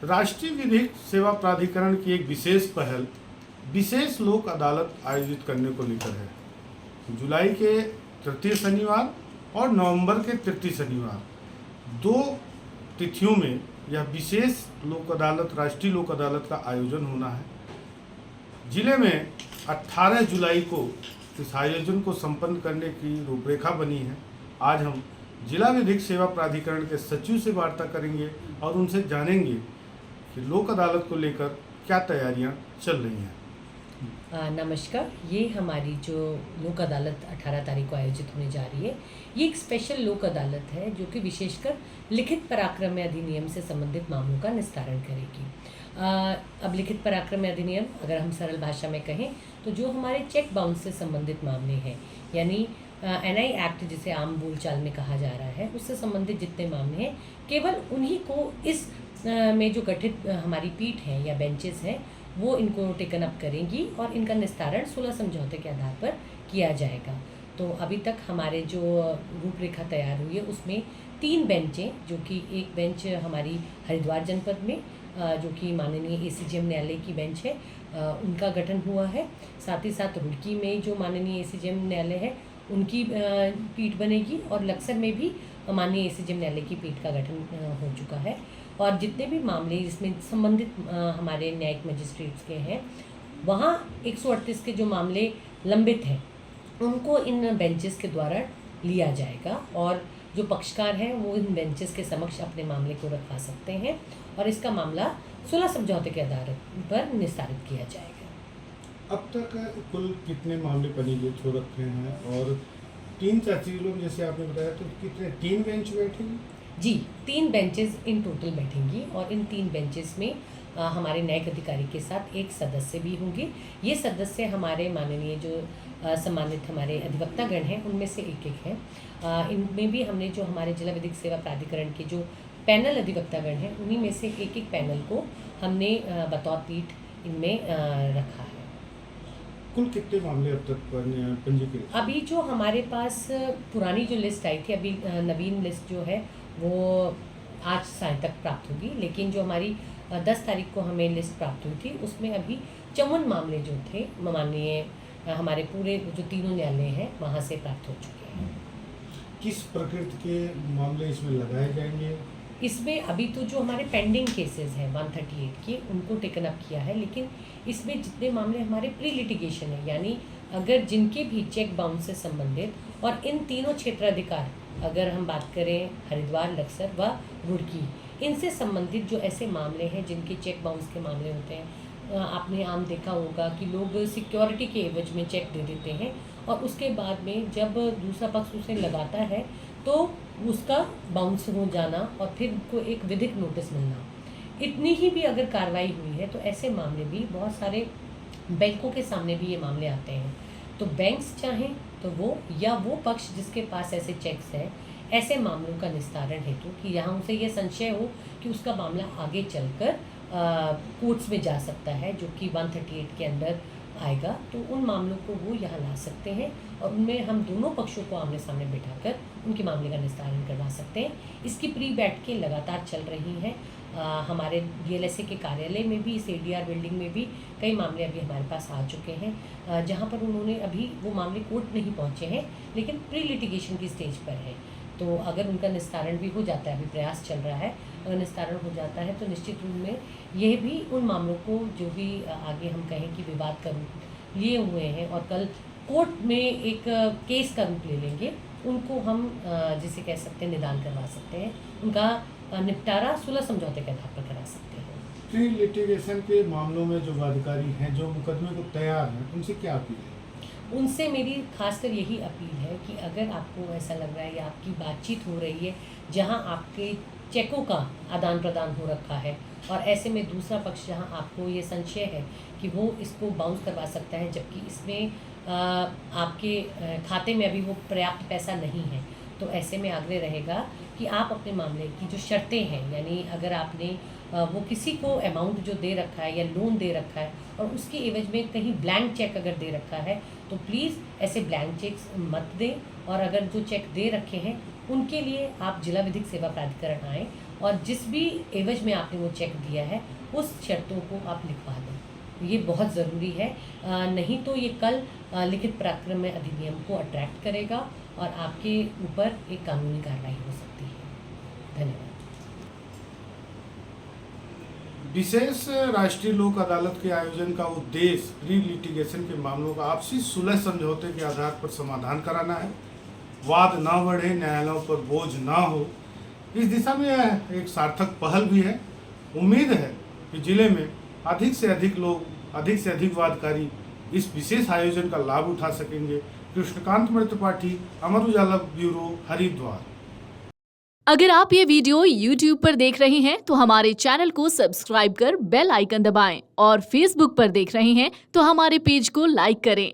राष्ट्रीय विधिक सेवा प्राधिकरण की एक विशेष पहल विशेष लोक अदालत आयोजित करने को लेकर है। जुलाई के तृतीय शनिवार और नवंबर के तृतीय शनिवार, दो तिथियों में यह विशेष लोक अदालत, राष्ट्रीय लोक अदालत का आयोजन होना है। जिले में 18 जुलाई को इस आयोजन को संपन्न करने की रूपरेखा बनी है। आज हम जिला विधिक सेवा प्राधिकरण के सचिव से वार्ता करेंगे और उनसे जानेंगे कि लोक अदालत को लेकर क्या तैयारियां चल रही हैं। नमस्कार, ये हमारी जो लोक अदालत 18 तारीख को आयोजित होने जा रही है, ये एक स्पेशल लोक अदालत है जो कि विशेषकर लिखित पराक्रम अधिनियम से संबंधित मामलों का निस्तारण करेगी। अब लिखित पराक्रम अधिनियम अगर हम सरल भाषा में कहें तो जो हमारे चेक बाउंस से संबंधित मामले हैं, यानी एनआई एक्ट जिसे आम बोलचाल में कहा जा रहा है, उससे संबंधित जितने मामले हैं केवल उन्हीं को इस में जो गठित हमारी पीठ है या बेंचेस हैं वो इनको टेकन अप करेंगी और इनका निस्तारण 16 समझौते के आधार पर किया जाएगा। तो अभी तक हमारे जो रूपरेखा तैयार हुई है उसमें 3 बेंचें, जो कि एक बेंच हमारी हरिद्वार जनपद में जो कि माननीय एसीजेएम न्यायालय की बेंच है, उनका गठन हुआ है। साथ ही साथ रुड़की में जो माननीय एसीजेएम न्यायालय है उनकी पीठ बनेगी और लक्सर में भी माननीय एसीजेएम न्यायालय की पीठ का गठन हो चुका है। और जितने भी मामले इसमें संबंधित हमारे न्यायिक मजिस्ट्रेट्स के हैं, वहाँ 138 के जो मामले लंबित हैं उनको इन बेंचेस के द्वारा लिया जाएगा और जो पक्षकार हैं वो इन बेंचेस के समक्ष अपने मामले को रखवा सकते हैं और इसका मामला 16 समझौते के आधार पर निस्तारित किया जाएगा। अब तक कुल कितने मामले पनीगेट हो रखे हैं और 3 चाची लोग जैसे आपने बताया, तो कितने 3 बेंच बैठेंगे? जी, 3 बेंचेस इन टोटल बैठेंगी और इन 3 बेंचेस में हमारे न्यायिक अधिकारी के साथ एक सदस्य भी होंगे। ये सदस्य हमारे माननीय जो सम्मानित हमारे अधिवक्तागण हैं उनमें से एक हैं। इनमें भी हमने जो हमारे जिला विधिक सेवा प्राधिकरण के जो पैनल अधिवक्तागण हैं उन्हीं में से एक पैनल को हमने बतौर पीठ इनमें रखा है। कुल कितने मामले अब तक पंजीकृत? अभी जो हमारे पास पुरानी जो लिस्ट आई थी, अभी नवीन लिस्ट जो है वो आज साय तक प्राप्त होगी, लेकिन जो हमारी 10 तारीख को हमें लिस्ट प्राप्त हुई थी उसमें अभी 54 मामले जो थे माननीय हमारे पूरे जो तीनों न्यायालय हैं वहाँ से प्राप्त हो चुके हैं। किस प्रकृति के मामले इसमें लगाए जाएंगे? इसमें अभी तो जो हमारे पेंडिंग केसेस हैं 138 के, उनको टेकन अप किया है, लेकिन इसमें जितने मामले हमारे प्री लिटिगेशन है, यानी अगर जिनके भी चेक बाउंस से संबंधित और इन तीनों क्षेत्राधिकार, अगर हम बात करें हरिद्वार, लक्सर व रुड़की, इनसे संबंधित जो ऐसे मामले हैं जिनके चेक बाउंस के मामले होते हैं, आपने आम देखा होगा कि लोग सिक्योरिटी के एवज में चेक दे देते हैं और उसके बाद में जब दूसरा पक्ष उसे लगाता है तो उसका बाउंस हो जाना और फिर उनको एक विधिक नोटिस मिलना, इतनी ही भी अगर कार्रवाई हुई है तो ऐसे मामले भी बहुत सारे बैंकों के सामने भी ये मामले आते हैं। तो बैंक्स चाहें तो वो या वो पक्ष जिसके पास ऐसे चेक्स हैं, ऐसे मामलों का निस्तारण हेतु कि यहाँ उसे ये संशय हो कि उसका मामला आगे चलकर कोर्ट्स में जा सकता है जो कि 138 के अंदर आएगा, तो उन मामलों को वो यहाँ ला सकते हैं और उनमें हम दोनों पक्षों को आमने सामने बिठाकर उनके मामले का निस्तारण करवा सकते हैं। इसकी प्री बैठकें लगातार चल रही हैं। हमारे डीएलएसए के कार्यालय में भी, इस एडीआर बिल्डिंग में भी कई मामले अभी हमारे पास आ चुके हैं जहाँ पर उन्होंने अभी वो मामले कोर्ट नहीं पहुँचे हैं लेकिन प्री लिटिगेशन की स्टेज पर है। तो अगर उनका निस्तारण भी हो जाता है, अभी प्रयास चल रहा है, अगर निस्तारण हो जाता है तो निश्चित रूप में यह भी उन मामलों को जो भी आगे हम कहें कि विवाद का रूप लिए हुए हैं और कल कोर्ट में एक केस का रूप ले लेंगे, उनको हम जिसे कह सकते हैं निदान करवा सकते हैं, उनका निपटारा 16 समझौते के आधार पर करा सकते हैं। प्री लिटिगेशन के मामलों में जो वादकारी हैं, जो मुकदमे को तैयार हैं, उनसे क्या अपील है? उनसे मेरी खासकर यही अपील है कि अगर आपको ऐसा लग रहा है या आपकी बातचीत हो रही है जहां आपके चेकों का आदान प्रदान हो रखा है और ऐसे में दूसरा पक्ष जहां आपको ये संशय है कि वो इसको बाउंस करवा सकता है जबकि इसमें आपके खाते में अभी वो पर्याप्त पैसा नहीं है, तो ऐसे में आग्रह रहेगा कि आप अपने मामले की जो शर्तें हैं, यानी अगर आपने वो किसी को अमाउंट जो दे रखा है या लोन दे रखा है और उसके एवज में कहीं ब्लैंक चेक अगर दे रखा है तो प्लीज़ ऐसे ब्लैंक चेक्स मत दें और अगर जो चेक दे रखे हैं उनके लिए आप जिला विधिक सेवा प्राधिकरण आएँ और जिस भी एवज में आपने वो चेक दिया है उस शर्तों को आप लिखवा दें। ये बहुत ज़रूरी है, नहीं तो ये कल लिखित पराक्रम में अधिनियम को अट्रैक्ट करेगा और आपके ऊपर एक कानूनी कार्रवाई हो सकती है। धन्यवाद। विशेष राष्ट्रीय लोक अदालत के आयोजन का उद्देश्य प्री लिटिगेशन के मामलों का आपसी सुलह समझौते के आधार पर समाधान कराना है। वाद न बढ़े, न्यायालयों पर बोझ ना हो, इस दिशा में यह एक सार्थक पहल भी है। उम्मीद है कि जिले में अधिक से अधिक लोग, अधिक से अधिक वादकारी इस विशेष आयोजन का लाभ उठा सकेंगे। कृष्णकांत मृत त्रिपाठी, अमर उजाला ब्यूरो, हरिद्वार। अगर आप ये वीडियो YouTube पर देख रहे हैं तो हमारे चैनल को सब्सक्राइब कर बेल आइकन दबाएं और Facebook पर देख रहे हैं तो हमारे पेज को लाइक करें।